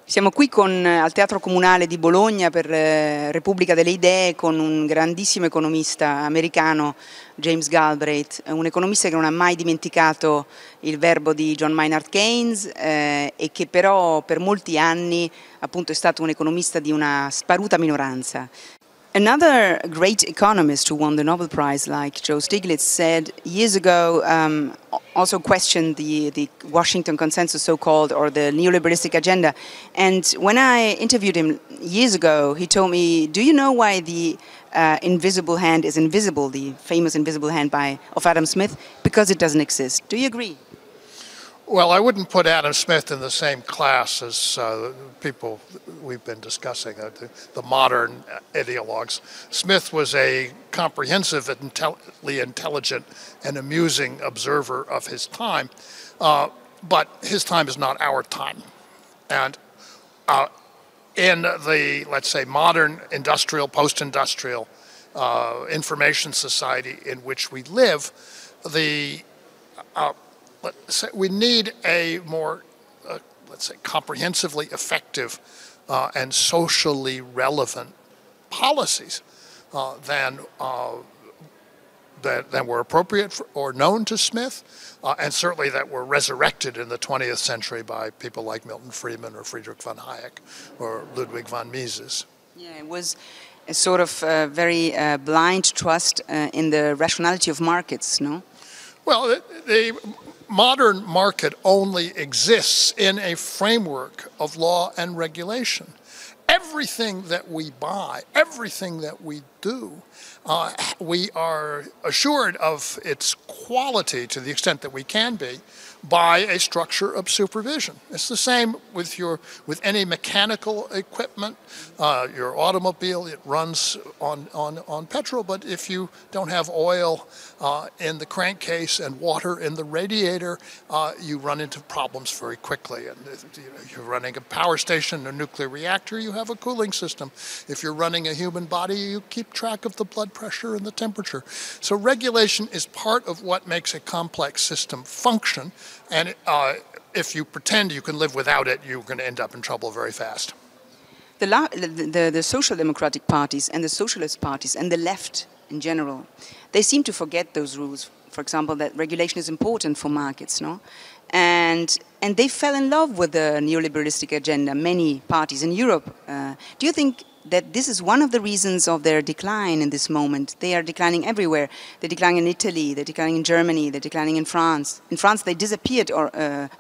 Siamo qui al Teatro Comunale di Bologna per Repubblica delle Idee con un grandissimo economista americano, James Galbraith, un economista che non ha mai dimenticato il verbo di John Maynard Keynes e che però per molti anni appunto è stato un economista di una sparuta minoranza. Another great economist who won the Nobel Prize, like Joe Stiglitz, said years ago, also questioned the Washington Consensus, so-called, or the neoliberalistic agenda. And when I interviewed him years ago, he told me, do you know why the invisible hand is invisible, the famous invisible hand of Adam Smith? Because it doesn't exist. Do you agree? Well, I wouldn't put Adam Smith in the same class as people we've been discussing, the modern ideologues. Smith was a comprehensive, intelligent, and amusing observer of his time, but his time is not our time. And in the, let's say, modern industrial, post-industrial information society in which we live, we need a more, let's say, comprehensively effective and socially relevant policies than were appropriate or known to Smith, and certainly that were resurrected in the 20th century by people like Milton Friedman or Friedrich von Hayek or Ludwig von Mises. Yeah, it was a sort of very blind trust in the rationality of markets, no? Well, the modern market only exists in a framework of law and regulation. Everything that we buy, everything that we do, we are assured of its quality to the extent that we can be by a structure of supervision. It's the same with any mechanical equipment. Your automobile, it runs on petrol, but if you don't have oil in the crankcase and water in the radiator, you run into problems very quickly. And if you're running a power station, a nuclear reactor, you have a cooling system. If you're running a human body, you keep track of the blood pressure and the temperature. So regulation is part of what makes a complex system function. And if you pretend you can live without it, you're going to end up in trouble very fast. The social democratic parties and the socialist parties and the left in general, they seem to forget those rules. For example, that regulation is important for markets, no? And they fell in love with the neoliberalistic agenda, many parties in Europe. Do you think that this is one of the reasons of their decline in this moment? They are declining everywhere. They're declining in Italy, they're declining in Germany, they're declining in France. In France, they disappeared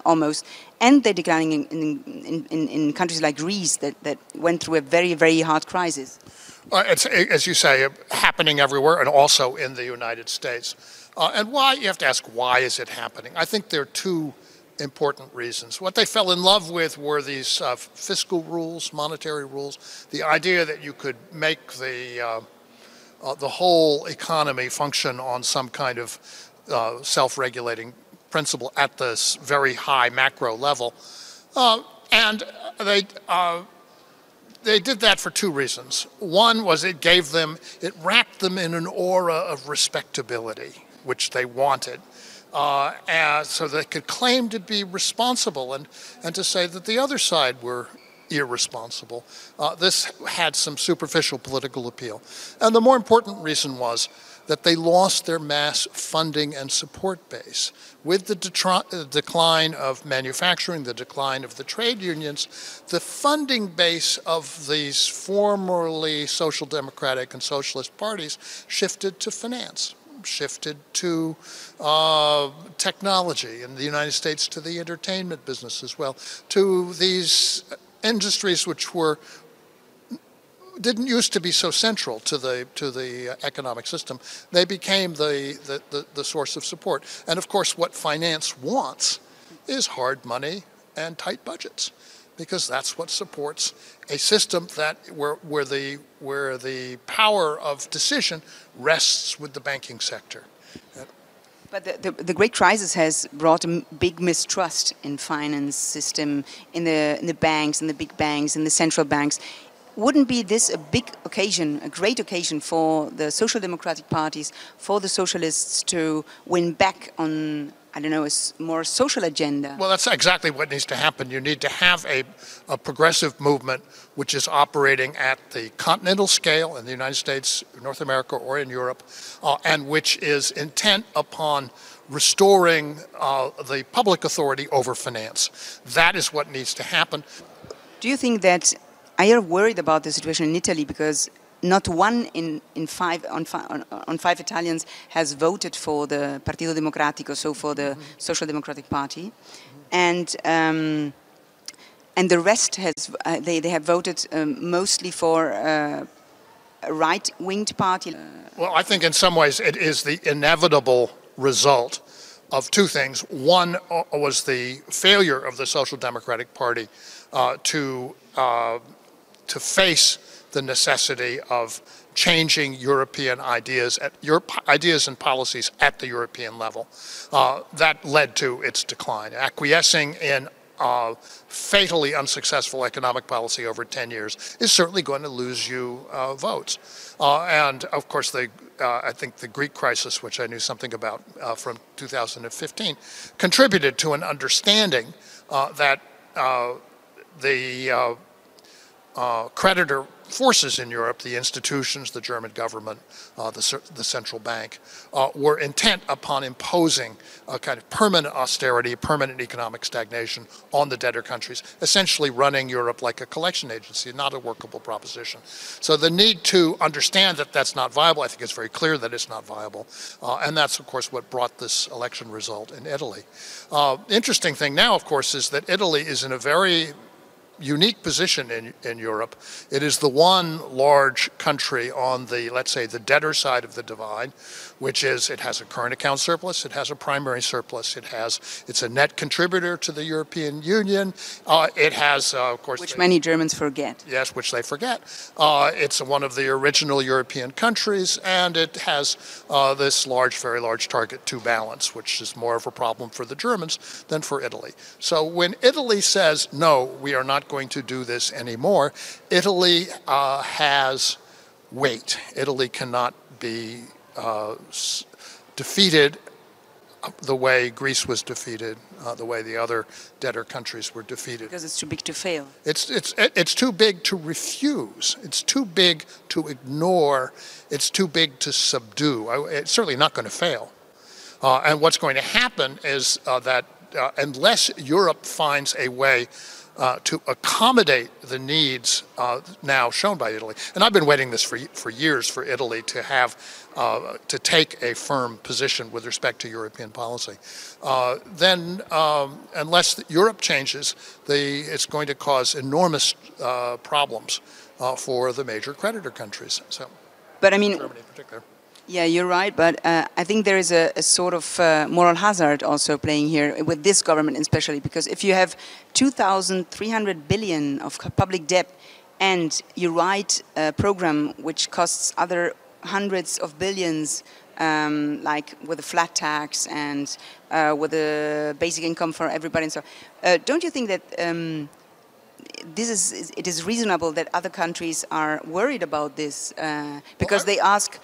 almost. And they're declining in countries like Greece that went through a very, very hard crisis. It's, as you say, happening everywhere and also in the United States. And why? You have to ask, why is it happening? I think there are two important reasons. What they fell in love with were these fiscal rules, monetary rules, the idea that you could make the whole economy function on some kind of self-regulating principle at this very high macro level. And they did that for two reasons. One was it wrapped them in an aura of respectability, which they wanted. So they could claim to be responsible and to say that the other side were irresponsible. This had some superficial political appeal. And the more important reason was that they lost their mass funding and support base. With the decline of manufacturing, the decline of the trade unions, the funding base of these formerly social democratic and socialist parties shifted to finance, shifted to technology, in the United States to the entertainment business as well, to these industries which didn't used to be so central to the economic system. They became the source of support. And of course what finance wants is hard money and tight budgets, because that's what supports a system where the power of decision rests with the banking sector. But the great crisis has brought a big mistrust in finance system, in the banks, in the big banks, in the central banks. Wouldn't be this a big occasion, a great occasion for the social democratic parties, for the socialists to win back on I don't know, a more social agenda? Well, that's exactly what needs to happen. You need to have a progressive movement which is operating at the continental scale in the United States, North America, or in Europe, and which is intent upon restoring the public authority over finance. That is what needs to happen. Do you think that, are you worried about the situation in Italy because not one in five Italians has voted for the Partito Democratico, so for the Social Democratic Party, and the rest has they have voted mostly for a right-winged party? Well, I think in some ways it is the inevitable result of two things. One was the failure of the Social Democratic Party to face the necessity of changing European ideas and policies at the European level. That led to its decline. Acquiescing in fatally unsuccessful economic policy over 10 years is certainly going to lose you votes. And of course, I think the Greek crisis, which I knew something about from 2015, contributed to an understanding that the creditor forces in Europe, the institutions, the German government, the central bank, were intent upon imposing a kind of permanent austerity, permanent economic stagnation on the debtor countries, essentially running Europe like a collection agency, not a workable proposition. So the need to understand that that's not viable, I think it's very clear that it's not viable, and that's, of course, what brought this election result in Italy. Interesting thing now, of course, is that Italy is in a very unique position in Europe. It is the one large country on the, let's say, the debtor side of the divide, which is it has a current account surplus, it has a primary surplus, it's a net contributor to the European Union, it has, of course... Which many Germans forget. Yes, which they forget. It's one of the original European countries, and it has this very large target to balance, which is more of a problem for the Germans than for Italy. So when Italy says, no, we are not going to do this anymore, Italy has weight. Italy cannot be defeated the way Greece was defeated, the way the other debtor countries were defeated. Because it's too big to fail. It's too big to refuse. It's too big to ignore. It's too big to subdue. It's certainly not going to fail. And what's going to happen is that unless Europe finds a way to accommodate the needs now shown by Italy. And I've been waiting this for years for Italy to have to take a firm position with respect to European policy. Then, unless Europe changes, it's going to cause enormous problems for the major creditor countries. So, but I mean, Germany in particular. Yeah, you're right, but I think there is a sort of moral hazard also playing here with this government especially, because if you have 2,300 billion of public debt and you write a program which costs other hundreds of billions, like with a flat tax and with a basic income for everybody and so on, don't you think that it is reasonable that other countries are worried about this because they ask,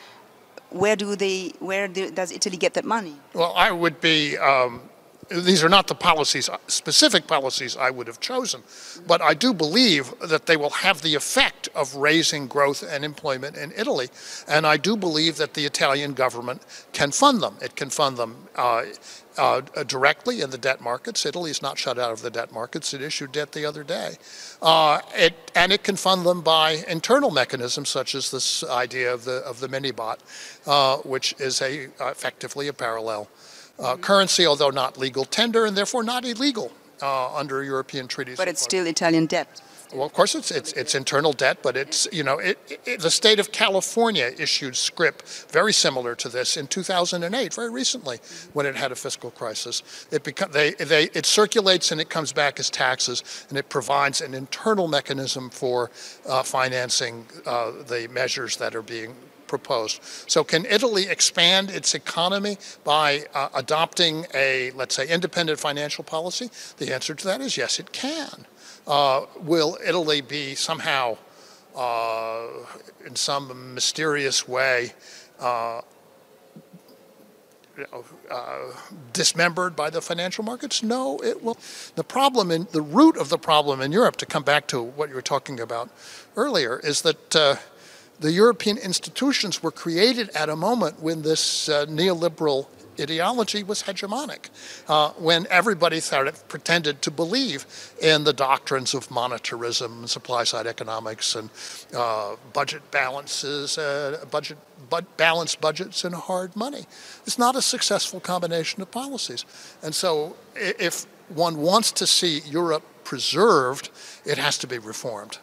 where does Italy get that money? Well, I would be, these are not the specific policies I would have chosen, but I do believe that they will have the effect of raising growth and employment in Italy. And I do believe that the Italian government can fund them. It can fund them directly in the debt markets. Italy is not shut out of the debt markets. It issued debt the other day. And it can fund them by internal mechanisms such as this idea of the mini-bot, which is effectively a parallel currency, although not legal tender and therefore not illegal under European treaties. But it's still Italian debt. Well, of course, it's internal debt, but it's, the state of California issued scrip very similar to this in 2008, very recently, when it had a fiscal crisis. It circulates and it comes back as taxes, and it provides an internal mechanism for financing the measures that are being proposed. So can Italy expand its economy by adopting a, let's say, independent financial policy? The answer to that is yes, it can. Will Italy be somehow, in some mysterious way, dismembered by the financial markets? No, it will. The root of the problem in Europe, to come back to what you were talking about earlier, is that the European institutions were created at a moment when this neoliberal ideology was hegemonic, when everybody pretended to believe in the doctrines of monetarism, supply-side economics, and budget balances, balanced budgets, and hard money. It's not a successful combination of policies. And so if one wants to see Europe preserved, it has to be reformed.